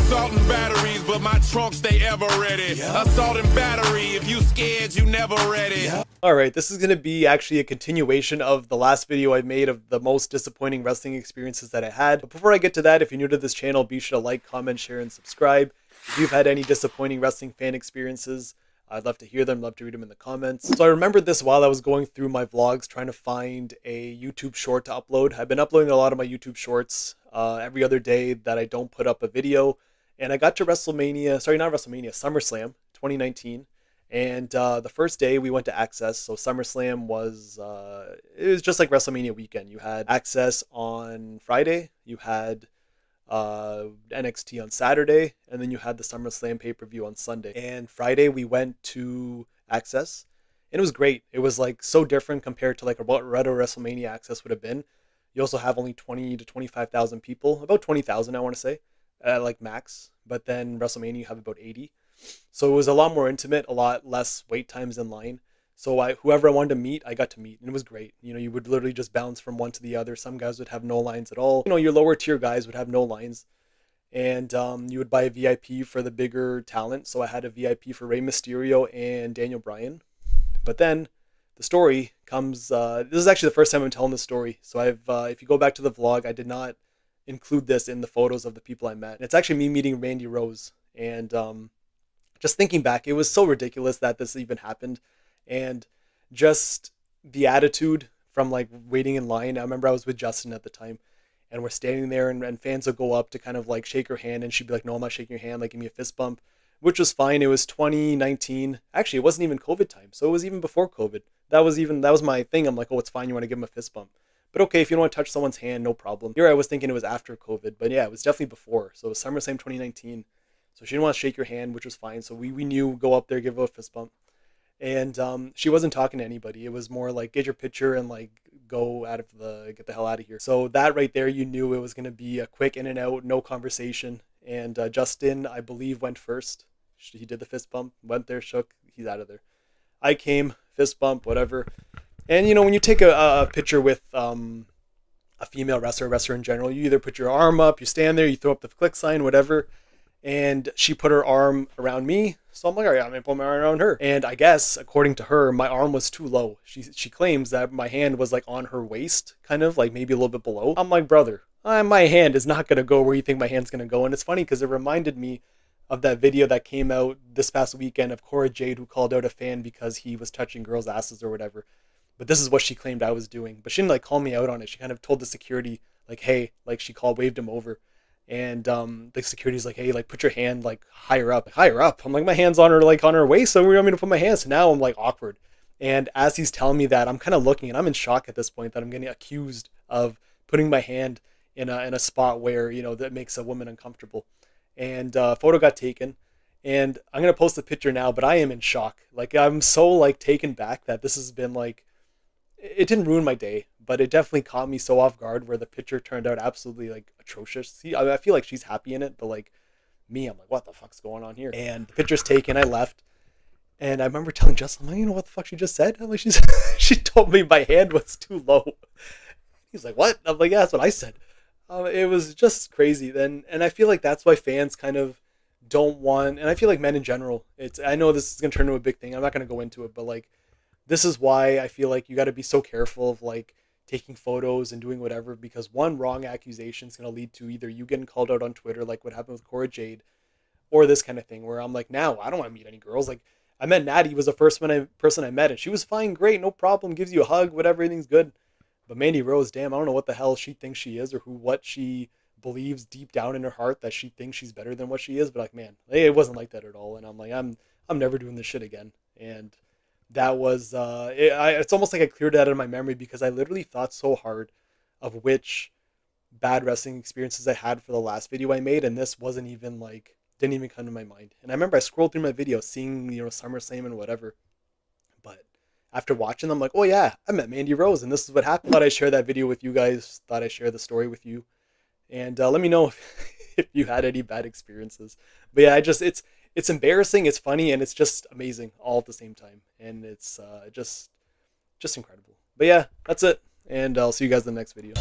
Assault and batteries, but my trunk stay ever ready. Assault and battery, if you scared, you never ready. Alright, this is going to be actually a continuation of the last video I made of the most disappointing wrestling experiences that I had. But before I get to that, if you're new to this channel, be sure to like, comment, share, and subscribe. If you've had any disappointing wrestling fan experiences, I'd love to hear them, love to read them in the comments. So I remembered this while I was going through my vlogs trying to find a YouTube short to upload. I've been uploading a lot of my YouTube shorts every other day that I don't put up a video. And I got to SummerSlam 2019. And the first day we went to Access. So SummerSlam was, it was just like WrestleMania weekend. You had Access on Friday, you had NXT on Saturday, and then you had the SummerSlam pay-per-view on Sunday. And Friday we went to Access, and it was great. It was like so different compared to like what Retro WrestleMania Access would have been. You also have only 20 to 25,000 people, about 20,000 I want to say, like max. But then WrestleMania you have about 80. So it was a lot more intimate, a lot less wait times in line. So whoever I wanted to meet, I got to meet, and it was great. You know, you would literally just bounce from one to the other. Some guys would have no lines at all. You know, your lower tier guys would have no lines. And you would buy a VIP for the bigger talent. So I had a VIP for Rey Mysterio and Daniel Bryan. But then the story comes, this is actually the first time I'm telling this story. So if you go back to the vlog, I did not include this in the photos of the people I met. And it's actually me meeting Randy Rose. And just thinking back, it was so ridiculous that this even happened. And just the attitude from like waiting in line. I remember I was with Justin at the time, and we're standing there, and fans would go up to kind of like shake her hand, and she'd be like, no, I'm not shaking your hand, like give me a fist bump, which was fine. It was 2019. Actually, it wasn't even COVID time, so it was even before COVID. That was my thing. I'm like, oh, it's fine, you want to give him a fist bump. But okay, if you don't want to touch someone's hand, no problem. Here I was thinking it was after COVID, but yeah, it was definitely before. So it was SummerSlam 2019. So she didn't want to shake your hand, which was fine. So we knew, go up there, give her a fist bump. And she wasn't talking to anybody. It was more like, get your picture and like go get the hell out of here. So that right there, you knew it was going to be a quick in and out, no conversation. And Justin, I believe, went first. He did the fist bump, went there, shook, he's out of there. I came, fist bump, whatever. And you know, when you take a picture with a female wrestler in general, you either put your arm up, you stand there, you throw up the click sign, whatever. And she put her arm around me. So I'm like, all right, I'm going to put my arm around her. And I guess, according to her, my arm was too low. She claims that my hand was like on her waist, kind of like maybe a little bit below. I'm like, brother, my hand is not going to go where you think my hand's going to go. And it's funny because it reminded me of that video that came out this past weekend of Cora Jade, who called out a fan because he was touching girls' asses or whatever. But this is what she claimed I was doing. But she didn't like call me out on it. She kind of told the security, like, hey, like she waved him over. And the security's like, hey, like put your hand like higher up. Like, higher up? I'm like, my hand's on her waist, so where do you want me to put my hands? So now I'm like awkward. And as he's telling me that, I'm kind of looking, and I'm in shock at this point that I'm getting accused of putting my hand in a spot where, you know, that makes a woman uncomfortable. And photo got taken, and I'm gonna post the picture now, but I am in shock. Like, I'm so like taken back that this has been like, it didn't ruin my day, but it definitely caught me so off guard where the picture turned out absolutely like atrocious. See, I feel like she's happy in it, but like me, I'm like, what the fuck's going on here? And the picture's taken, I left. And I remember telling Justin, like, you know what the fuck she just said? I'm like, she told me my hand was too low. He's like, what? I'm like, yeah, that's what I said. It was just crazy then. And I feel like that's why fans kind of don't want, and I feel like men in general, I know this is going to turn into a big thing. I'm not going to go into it, but like, this is why I feel like you got to be so careful of like taking photos and doing whatever, because one wrong accusation is going to lead to either you getting called out on Twitter, like what happened with Cora Jade, or this kind of thing where I'm like, now I don't want to meet any girls. Like, I met Natty, was the first person I met, and she was fine, great, no problem, gives you a hug, whatever, everything's good. But Mandy Rose, damn, I don't know what the hell she thinks she is, or what she believes deep down in her heart that she thinks she's better than what she is. But like, man, it wasn't like that at all. And I'm like, I'm never doing this shit again. And that was it's almost like I cleared that out of my memory, because I literally thought so hard of which bad wrestling experiences I had for the last video I made, and this wasn't even like, didn't even come to my mind. And I remember I scrolled through my video seeing, you know, SummerSlam and whatever, but after watching them, I'm like, oh yeah, I met Mandy Rose and this is what happened. Thought I'd share that video with you guys, thought I'd share the story with you, and let me know if you had any bad experiences. But yeah, it's embarrassing, it's funny, and it's just amazing all at the same time. And it's just incredible. But yeah, that's it. And I'll see you guys in the next video.